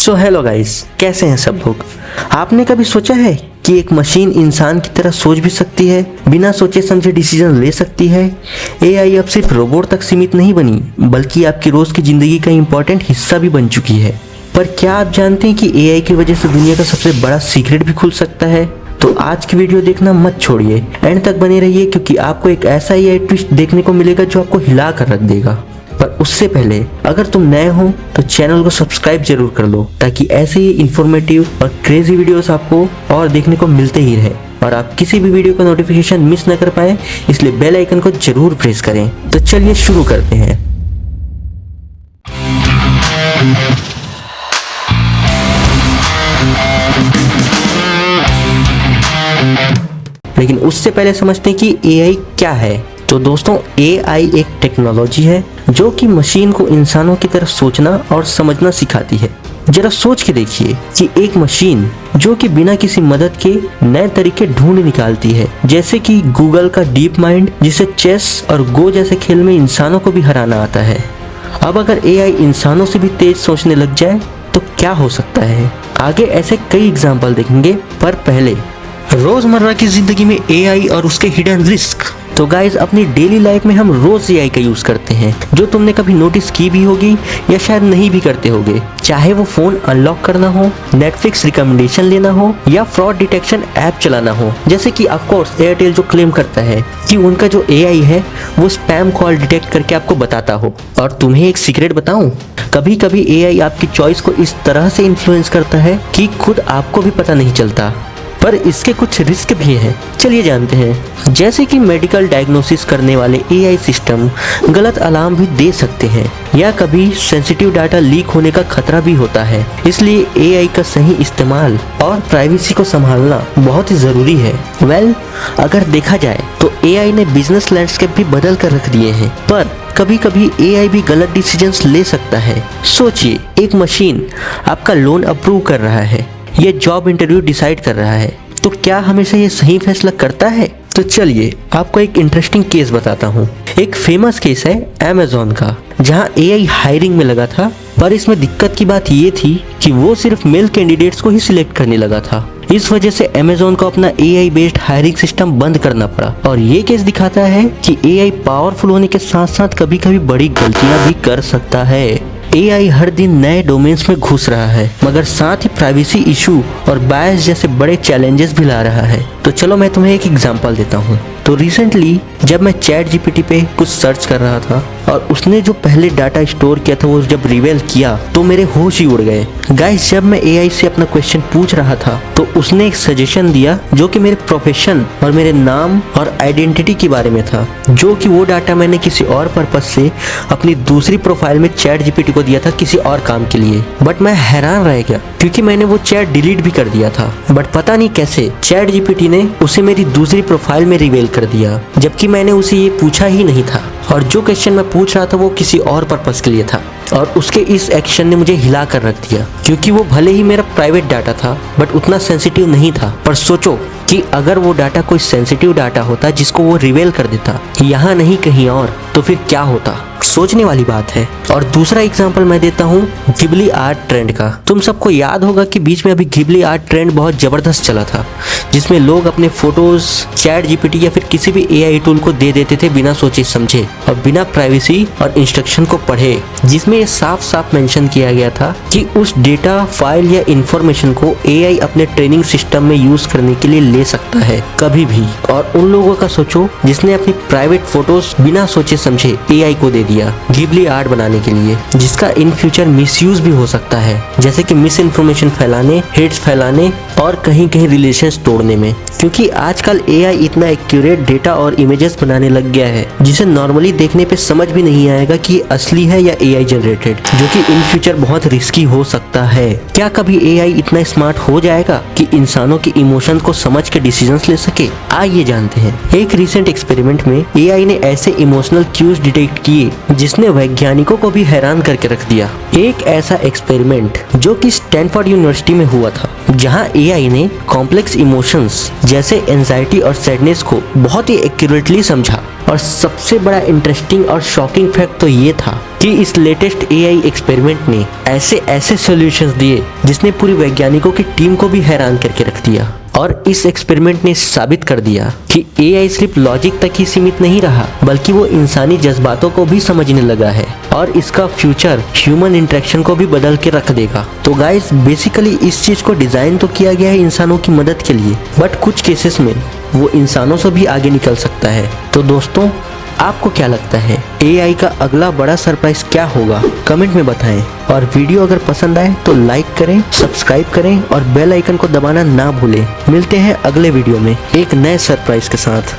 So hello guys, कैसे हैं सब लोग। आपने कभी सोचा है कि एक मशीन इंसान की तरह सोच भी सकती है, बिना सोचे समझे डिसीजन ले सकती है। एआई अब सिर्फ रोबोट तक सीमित नहीं बनी, बल्कि आपकी रोज की जिंदगी का इम्पोर्टेंट हिस्सा भी बन चुकी है। पर क्या आप जानते हैं कि एआई की वजह से दुनिया का सबसे बड़ा सीक्रेट भी खुल सकता है। तो आज की वीडियो देखना मत छोड़िए, एंड तक बने रहिए, क्योंकि आपको एक ऐसा एआई ट्विस्ट देखने को मिलेगा जो आपको हिला कर रख देगा। पर उससे पहले अगर तुम नए हो तो चैनल को सब्सक्राइब जरूर कर लो, ताकि ऐसे ही इंफॉर्मेटिव और क्रेजी वीडियोस आपको और देखने को मिलते ही रहे और आप किसी भी वीडियो का नोटिफिकेशन मिस न कर पाए। इसलिए बेल आइकन को जरूर प्रेस करें। तो चलिए शुरू करते हैं। लेकिन उससे पहले समझते हैं कि एआई क्या है। तो दोस्तों, एआई एक टेक्नोलॉजी है जो कि मशीन को इंसानों की तरह सोचना और समझना सिखाती है। जरा सोच के देखिए कि एक मशीन जो कि बिना किसी मदद के नए तरीके ढूंढ निकालती है, जैसे कि गूगल का डीप माइंड, जिसे चेस और गो जैसे खेल में इंसानों को भी हराना आता है। अब अगर एआई इंसानों से भी तेज सोचने लग जाए तो क्या हो सकता है। आगे ऐसे कई एग्जाम्पल देखेंगे, पर पहले रोजमर्रा की जिंदगी में एआई और उसके हिडन रिस्क। तो गाइज, अपनी डेली लाइफ में हम रोज एआई का यूज करते हैं, जो तुमने कभी नोटिस की भी होगी या शायद नहीं भी करते होगे। चाहे वो फोन अनलॉक करना हो, नेटफ्लिक्स रिकमेंडेशन लेना हो या फ्रॉड डिटेक्शन ऐप चलाना हो। जैसे कि ऑफ कोर्स एयरटेल जो क्लेम करता है कि उनका जो एआई है वो स्पैम कॉल डिटेक्ट करके आपको बताता हो। और तुम्हें एक सीक्रेट बताऊं, कभी कभी एआई आपकी चॉइस को इस तरह से इन्फ्लुएंस करता है कि खुद आपको भी पता नहीं चलता। पर इसके कुछ रिस्क भी हैं, चलिए जानते हैं। जैसे कि मेडिकल डायग्नोसिस करने वाले एआई सिस्टम गलत अलार्म भी दे सकते हैं, या कभी सेंसिटिव डाटा लीक होने का खतरा भी होता है। इसलिए एआई का सही इस्तेमाल और प्राइवेसी को संभालना बहुत ही जरूरी है। अगर देखा जाए तो एआई ने बिजनेस लैंडस्केप भी बदल कर रख दिए हैं, पर कभी कभी एआई भी गलत डिसीजंस ले सकता है। सोचिए, एक मशीन आपका लोन अप्रूव कर रहा है, ये जॉब इंटरव्यू डिसाइड कर रहा है, तो क्या हमेशा ये सही फैसला करता है। तो चलिए आपको एक इंटरेस्टिंग केस बताता हूँ। एक फेमस केस है अमेज़न का, जहाँ एआई हायरिंग में लगा था, पर इसमें दिक्कत की बात ये थी कि वो सिर्फ मेल कैंडिडेट्स को ही सिलेक्ट करने लगा था। इस वजह से अमेज़न को अपना एआई बेस्ड हायरिंग सिस्टम बंद करना पड़ा। और ये केस दिखाता है कि एआई पावरफुल होने के साथ साथ कभी कभी बड़ी गलतियां भी कर सकता है। एआई हर दिन नए डोमेन्स में घुस रहा है, मगर साथ ही प्राइवेसी इशू और बायस जैसे बड़े चैलेंजेस भी ला रहा है। तो चलो मैं तुम्हें एक एग्जांपल देता हूँ। तो रिसेंटली जब मैं चैट जीपीटी पे कुछ सर्च कर रहा था और उसने जो पहले डाटा स्टोर किया था वो जब रिवील किया तो मेरे होश ही उड़ गए। गाइस, जब मैं एआई से अपना क्वेश्चन पूछ रहा था तो उसने एक सजेशन दिया जो कि मेरे प्रोफेशन और मेरे नाम और आइडेंटिटी के बारे में था, जो कि वो डाटा मैंने किसी और पर्पस से अपनी दूसरी प्रोफाइल में चैट जीपीटी को दिया था किसी और काम के लिए। बट मैं हैरान रह गया क्योंकि मैंने वो चैट डिलीट भी कर दिया था, बट पता नहीं कैसे चैट जीपीटी ने उसे मेरी दूसरी प्रोफाइल में रिवील कर दिया, जबकि मैंने उसे ये पूछा ही नहीं था। और जो क्वेश्चन मैं पूछ रहा था वो किसी और पर्पस के लिए था। और उसके इस एक्शन ने मुझे हिला कर रख दिया, क्योंकि वो भले ही मेरा प्राइवेट डाटा था बट उतना सेंसिटिव नहीं था। पर सोचो कि अगर वो डाटा कोई सेंसिटिव डाटा होता जिसको वो रिवील कर देता, यहाँ नहीं कहीं और, तो फिर क्या होता। सोचने वाली बात है। और दूसरा एग्जांपल मैं देता हूँ घिबली आर्ट ट्रेंड का। तुम सबको याद होगा कि बीच में अभी घिबली आर्ट ट्रेंड बहुत जबरदस्त चला था, जिसमें लोग अपने फोटोज चैट जीपीटी या फिर किसी भी एआई टूल को दे देते थे बिना सोचे समझे और बिना प्राइवेसी और इंस्ट्रक्शन को पढ़े, जिसमें ये साफ साफ मेंशन किया गया था कि उस डेटा, फाइल या इंफॉर्मेशन को एआई अपने ट्रेनिंग सिस्टम में यूज करने के लिए ले सकता है कभी भी। और उन लोगों का सोचो जिसने अपनी प्राइवेट फोटोज बिना सोचे समझे एआई को दे दिया घिबली आर्ट बनाने के लिए, जिसका इन फ्यूचर मिसयूज भी हो सकता है, जैसे कि मिस इन्फॉर्मेशन फैलाने, हेट्स फैलाने और कहीं कहीं रिलेशंस तोड़ने में। क्योंकि आजकल एआई इतना एक्यूरेट डेटा और इमेजेस बनाने लग गया है जिसे नॉर्मली देखने पे समझ भी नहीं आएगा कि ये असली है या एआई जनरेटेड, जो कि इन फ्यूचर बहुत रिस्की हो सकता है। क्या कभी एआई इतना स्मार्ट हो जाएगा कि इंसानों के इमोशन को समझ के डिसीजंस ले सके? आइए जानते हैं। एक रिसेंट एक्सपेरिमेंट में एआई ने ऐसे इमोशनल क्यूज डिटेक्ट किए जिसने वैज्ञानिकों को भी हैरान करके रख दिया। एक ऐसा एक्सपेरिमेंट जो कि स्टैनफोर्ड यूनिवर्सिटी में हुआ था, जहां एआई ने कॉम्प्लेक्स इमोशंस जैसे एंजाइटी और सैडनेस को बहुत ही एक्यूरेटली समझा और सबसे बड़ा इंटरेस्टिंग और शॉकिंग फैक्ट तो ये था कि इस लेटेस्ट एआई एक्सपेरिमेंट ने ऐसे सॉल्यूशंस दिए जिसने पूरी वैज्ञानिकों की टीम को भी हैरान करके रख दिया। और इस एक्सपेरिमेंट ने साबित कर दिया कि एआई सिर्फ लॉजिक तक ही सीमित नहीं रहा, बल्कि वो इंसानी जज्बातों को भी समझने लगा है और इसका फ्यूचर ह्यूमन इंटरेक्शन को भी बदल के रख देगा। तो गाइस, बेसिकली इस चीज को डिजाइन तो किया गया है इंसानों की मदद के लिए, बट कुछ केसेस में वो इंसानों से भी आगे निकल सकता है। तो दोस्तों, आपको क्या लगता है एआई का अगला बड़ा सरप्राइज क्या होगा? कमेंट में बताएं। और वीडियो अगर पसंद आए तो लाइक करें, सब्सक्राइब करें और बेल आइकन को दबाना ना भूलें। मिलते हैं अगले वीडियो में एक नए सरप्राइज के साथ।